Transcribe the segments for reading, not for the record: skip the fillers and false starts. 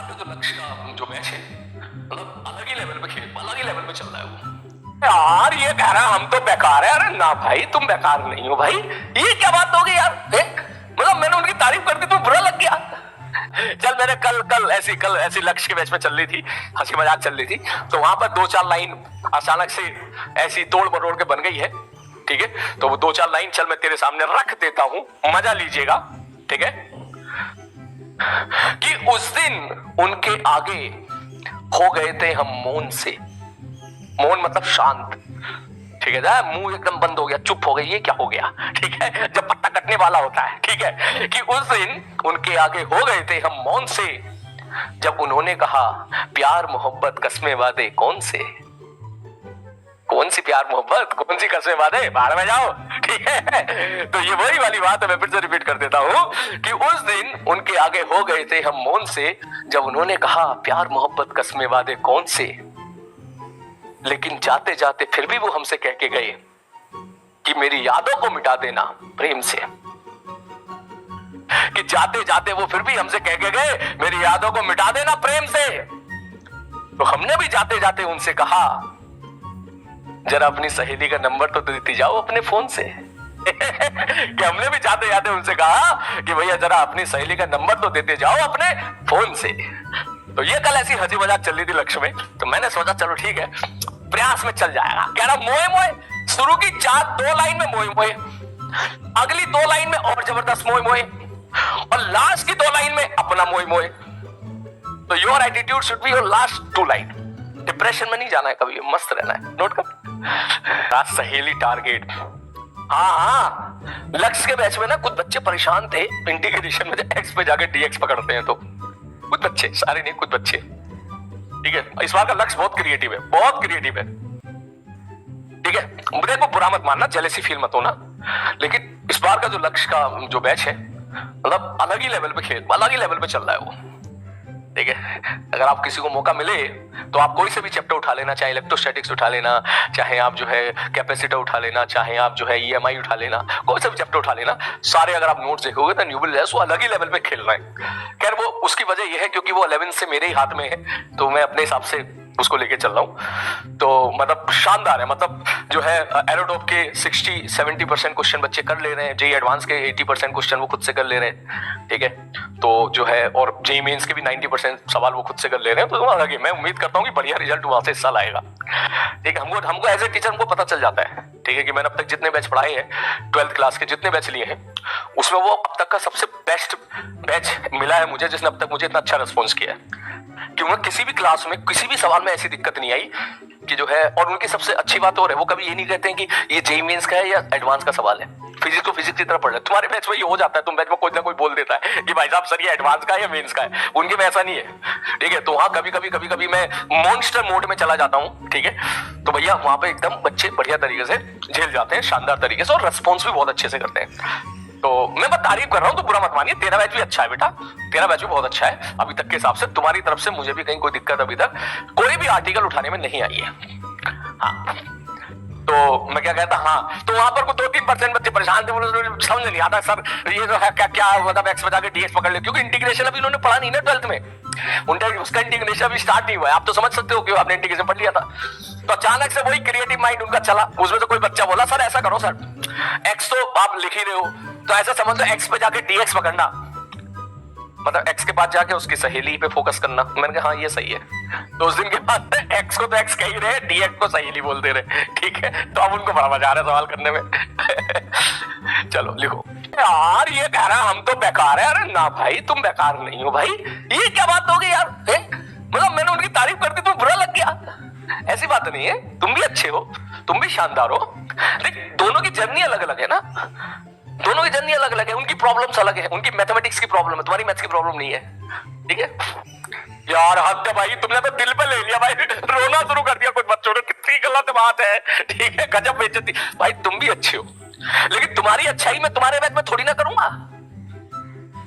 बार का जो लक्ष्य का जो मैच है मतलब अलग ही लेवल पे खेल अलग ही लेवल पे चल रहा है वो। यार ये कह रहा हम तो बेकार है। अरे ना भाई तुम बेकार नहीं हो भाई, ये क्या बात हो गई यार। मतलब मैंने उनकी तारीफ कर दी तो बुरा लग गया। चल मैंने कल ऐसी लक्ष्य के बैच में चल रही थी, हंसी मजाक चल रही थी, तो वहां पर दो चार लाइन अचानक से ऐसी तोड़ मरोड़ के बन गई है। ठीक है, तो वो दो चार लाइन चल मैं तेरे सामने रख देता हूं, मजा लीजिएगा। ठीक है, कि उस दिन उनके आगे हो गए थे हम मौन से। मौन मतलब शांत। ठीक है ना, मुंह एकदम बंद हो गया, चुप हो गई, ये क्या हो गया। ठीक है, जब पत्ता कटने वाला होता है। ठीक है, कि उस दिन उनके आगे हो गए थे हम मौन से, जब उन्होंने कहा प्यार मोहब्बत कस्में वादे कौन से। कौन सी प्यार मोहब्बत, कौन सी कस्में वादे, बाहर में जाओ। ठीक है, तो ये वही वाली बात है, मैं फिर से रिपीट कर देता हूं कि उस दिन उनके आगे हो गए थे हम मौन से, जब उन्होंने कहा प्यार मोहब्बत कस्में वादे कौन से। लेकिन जाते जाते फिर भी वो हमसे कह के गए कि मेरी यादों को मिटा देना प्रेम से। कि जाते जाते वो फिर भी हमसे कह के गए मेरी यादों को मिटा देना प्रेम से। तो हमने भी जाते जाते उनसे कहा जरा अपनी सहेली का नंबर तो देती जाओ अपने फोन से। कि हमने भी जाते जाते उनसे कहा कि भैया जरा अपनी सहेली का नंबर तो देते जाओ अपने फोन से। तो ये कल ऐसी हंसी मजाक चल रही थी लक्ष्य में, तो मैंने सोचा चलो ठीक है प्रयास में चल जाएगा। कह रहा मोए मोए, शुरू की दो लाइन में मोए मोए, अगली दो लाइन में और जबरदस्त मोए मोए, और लास्ट की दो लाइन में अपना मोए मोए। तो your attitude should be your last two line. Depression में नहीं जाना है कभी, मस्त रहना है। नोट कर सहेली टारगेट। हाँ, लक्ष्य के बैच में ना कुछ बच्चे परेशान थे इंटीग्रेशन में, एक्स पे जाके डीएक्स पकड़ते हैं। तो कुछ बच्चे, सारे नहीं, कुछ बच्चे। ठीक है, इस बार का लक्ष्य बहुत क्रिएटिव है, बहुत क्रिएटिव है। ठीक है, मुझे को बुरा मत मानना, जेलेसी फील मत होना, लेकिन इस बार का जो लक्ष्य का जो बैच है मतलब अलग ही लेवल पे खेल अलग ही लेवल पे चल रहा है वो। ठीक है, अगर आप किसी को मौका मिले तो आप कोई से भी चैप्टर उठा लेना, चाहे इलेक्ट्रोस्टैटिक्स उठा लेना, चाहे आप जो है कैपेसिटर उठा लेना, चाहे आप जो है ईएमआई उठा लेना, कोई सा भी चैप्टर उठा लेना, सारे अगर आप नोट्स देखोगे तो यू विल रियलाइज वो अलग ही लेवल पे खेल रहे हैं। खैर वो उसकी वजह यह है क्योंकि वो 11 से मेरे ही हाथ में है, तो मैं अपने हिसाब से उसको लेके चल रहा हूं। तो मतलब शानदार है, मतलब जो है एरोटॉप के 60-70% क्वेश्चन बच्चे कर ले रहे हैं, जेई एडवांस के 80% क्वेश्चन वो खुद से कर ले रहे हैं। ठीक है, तो जो है और जेई मेंस के भी 90% सवाल वो खुद से कर ले रहे हैं। तो आगे मैं उम्मीद करता हूँ कि बढ़िया रिजल्ट वहां से हिस्सा लाएगा। ठीक है, हमको एज ए टीचर हमको पता चल जाता है। ठीक है, कि मैंने अब तक जितने बैच पढ़ाए हैं, 12th क्लास के जितने बैच लिए हैं, उसमें वो अब तक का सबसे बेस्ट बैच मिला है मुझे, जिसने अब तक मुझे इतना अच्छा रिस्पॉन्स किया है। क्योंकि किसी भी क्लास में किसी भी सवाल में ऐसी दिक्कत नहीं आई कि जो है, और उनकी सबसे अच्छी बात और है वो कभी ये नहीं कहते हैं कि ये जेईई मेंस का है या एडवांस का सवाल है। फिजिक्स को फिजिक्स की तरह पढ़ रहे, तुम्हारे बैच में ये हो जाता है, तुम बैच में कोई ना कोई बोल देता है कि भाई साहब सर ये एडवांस का है या मेंस का है, उनके में ऐसा नहीं है। ठीक है, तो वहां कभी कभी मैं मॉन्स्टर मोड में चला जाता हूँ। ठीक है, तो भैया वहां पे एकदम बच्चे बढ़िया तरीके से झेल जाते हैं, शानदार तरीके से, और रेस्पॉन्स भी बहुत अच्छे से करते हैं। तो मैं बस तारीफ कर रहा हूं, तो बुरा मत मानिए। तेरा बैच भी अच्छा है बेटा, तेरा बैच भी बहुत अच्छा है अभी तक के हिसाब से। तुम्हारी तरफ से मुझे भी कहीं कोई दिक्कत अभी तक कोई भी आर्टिकल उठाने में नहीं आई है। हाँ, तो मैं क्या कहता, हाँ तो वहां पर 2-3% बच्चे परेशान थे, समझ नहीं आता सर ये जो है क्या मतलब एक्स बजा के डीएक्स पकड़ ले, क्योंकि इंटीग्रेशन अभी उन्होंने पढ़ा नहीं ना 12th में, उनका उसका इंटीग्रेशन अभी स्टार्ट नहीं हुआ है। आप तो समझ सकते हो कि आपने इंटीग्रेशन पढ़ लिया था, तो अचानक से वही क्रिएटिव माइंड उनका चला। उसमें से कोई बच्चा बोला सर ऐसा करो सर, एक्स तो आप लिख ही रहे हो, तो ऐसा समझ लो एक्स पे जाके डीएक्स पकड़ना, मतलब एक्स के पास जाके उसकी सहेली पे फोकस करना। मैंने कहा हाँ ये सही है। तो उस दिन के बाद एक्स को तो एक्स कह ही रहे, डीएक्स को सहेली बोल दे रहे। ठीक है, तो अब उनको बड़ा मजा आ रहा है सवाल करने में। चलो लिखो। यार ये कह रहा हम तो बेकार है। अरे ना भाई तुम बेकार नहीं हो भाई, ये क्या बात हो गई यार। मतलब मैंने उनकी तारीफ कर दी तो बुरा लग गया, ऐसी बात नहीं है। तुम भी अच्छे हो, तुम भी शानदार हो, लेकिन दोनों की जर्नी अलग अलग है ना, दोनों की जर्नी अलग अलग है, उनकी प्रॉब्लम्स अलग है। उनकी मैथमेटिक्स की प्रॉब्लम है, तुम्हारी मैथ्स की प्रॉब्लम नहीं है। ठीक है यार, हद है भाई, तुमने तो दिल पे ले लिया भाई, रोना शुरू कर दिया कुछ बच्चों ने, कितनी गलत बात है। ठीक है, गजब बेइज्जती। भाई तुम भी अच्छे हो, लेकिन तुम्हारी अच्छाई मैं तुम्हारे बैच में थोड़ी ना करूंगा।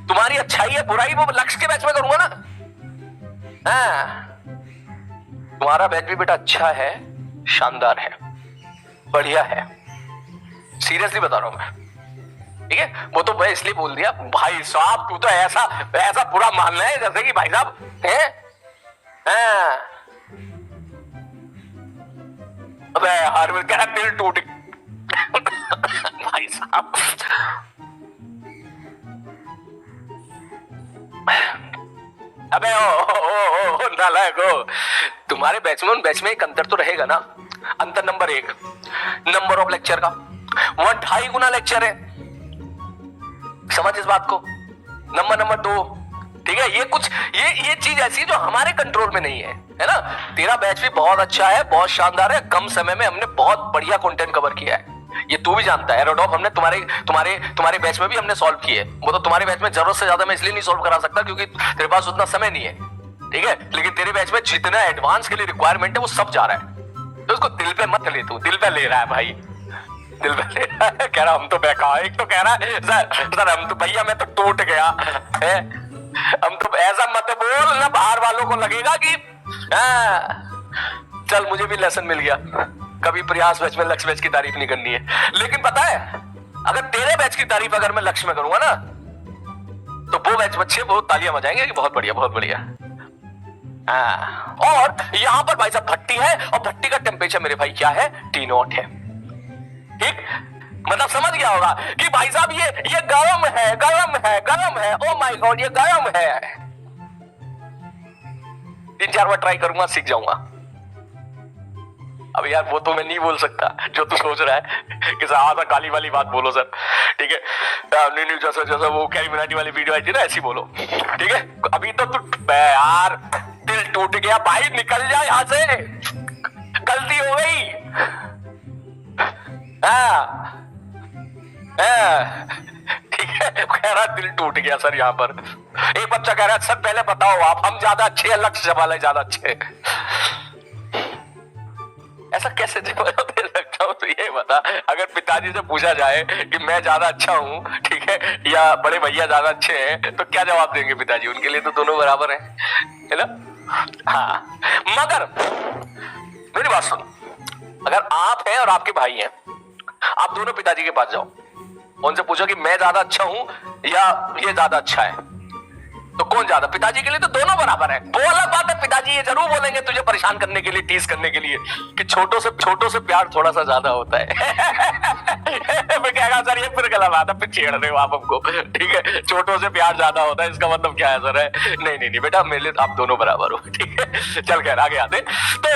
तुम्हारी अच्छाई है बुराई वो लक्ष्य के बैच में करूंगा ना। तुम्हारा बैच भी बेटा अच्छा है, शानदार है, बढ़िया है, सीरियसली बता रहा हूं मैं। ठीक है, वो तो मैं इसलिए बोल दिया भाई साहब तू तो ऐसा ऐसा पूरा मान रहे है जैसे कि भाई साहब है। अबे हर में कह रहा दिल टूट भाई साहब। अबे ओ नालायक हो, तुम्हारे बैच में उन बैच में एक अंतर तो रहेगा ना। अंतर नंबर 1 नंबर ऑफ लेक्चर का, वहां 2.5 गुना लेक्चर है, समझ इस बात को। नंबर 2, ठीक है, ये चीज ऐसी है जो हमारे कंट्रोल में नहीं है ना। तेरा बैच भी बहुत अच्छा है, बहुत शानदार है, कम समय में हमने बहुत बढ़िया कंटेंट कवर किया है, ये तू भी जानता है। एरोडॉप हमने तुम्हारे बैच में भी हमने सॉल्व किए, वो तो तुम्हारे बैच में जरूरत से ज्यादा मैं इसलिए नहीं सॉल्व करा सकता क्योंकि तेरे पास उतना समय नहीं है, ठीक है। लेकिन तेरे बैच में जितना एडवांस के लिए रिक्वायरमेंट है वो सब जा रहा है, तो उसको दिल पे मत ले, तू दिल पे ले रहा है भाई, दिल पे ले रहा है। कह रहा हम तो बेकार, एक तो कह रहा है सर हम तो भैया मैं तो टूट गया है। हम तो ऐसा मत बोल ना, बाहर वालों को लगेगा कि चल मुझे भी लेसन मिल गया, कभी प्रयास बैच में लक्ष्य बैच की तारीफ नहीं करनी है। लेकिन पता है अगर तेरे बैच की तारीफ अगर मैं लक्ष्य में करूंगा ना तो वो बैच बच्चे बहुत तालियां बजाएंगे कि बहुत बढ़िया बहुत बढ़िया। और यहां पर भाई साहब भट्टी है, और भट्टी का टेम्परेचर मेरे भाई क्या है, T0 है, ठीक। मतलब समझ गया होगा कि भाई साहब ये गरम है गरम है गरम है, ओ माय गॉड ये गरम है। 3-4 बार ट्राई करूंगा, सीख जाऊंगा। अब यार वो तो मैं नहीं बोल सकता जो तू सोच रहा है कि ज्यादा काली वाली बात बोलो सर, ठीक है। नहीं जैसा वो कैरिमिनाटी वाली वीडियो आई थी ना, ऐसी बोलो, ठीक है। अभी तो तू यार दिल टूट गया भाई, निकल जा यहां से, गलती हो गई। ठीक है, कह रहा दिल टूट गया सर। यहाँ पर एक बच्चा कह रहा है सर पहले बताओ आप हम ज्यादा अच्छे हैं, लक्ष्य वाले ज्यादा अच्छे। ऐसा कैसे जवाब दे सकता हूं, तो ये बता, अगर पिताजी से पूछा जाए कि मैं ज्यादा अच्छा हूं, ठीक है, या बड़े भैया ज्यादा अच्छे हैं, तो क्या जवाब देंगे पिताजी? उनके लिए तो दोनों बराबर हैं, है ना। हाँ, मगर मेरी बात सुनो, अगर आप हैं और आपके भाई हैं, आप दोनों पिताजी के पास जाओ, उनसे पूछो कि मैं ज्यादा अच्छा हूं या ये ज्यादा अच्छा है, तो कौन ज्यादा? पिताजी के लिए तो दोनों बराबर है। वो अलग बात है, पिताजी ये जरूर बोलेंगे तुझे परेशान करने के लिए, टीज करने के लिए कि छोटों से प्यार थोड़ा सा ज्यादा होता है। मैं कहेगा सर ये फिर गलत बात है, फिर छेड़ रहे हो आप हमको, ठीक है। छोटों से प्यार ज्यादा होता है, इसका मतलब क्या है सर? है नहीं बेटा, मेरे लिए आप दोनों बराबर हो, ठीक है। चल खैर आगे आते तो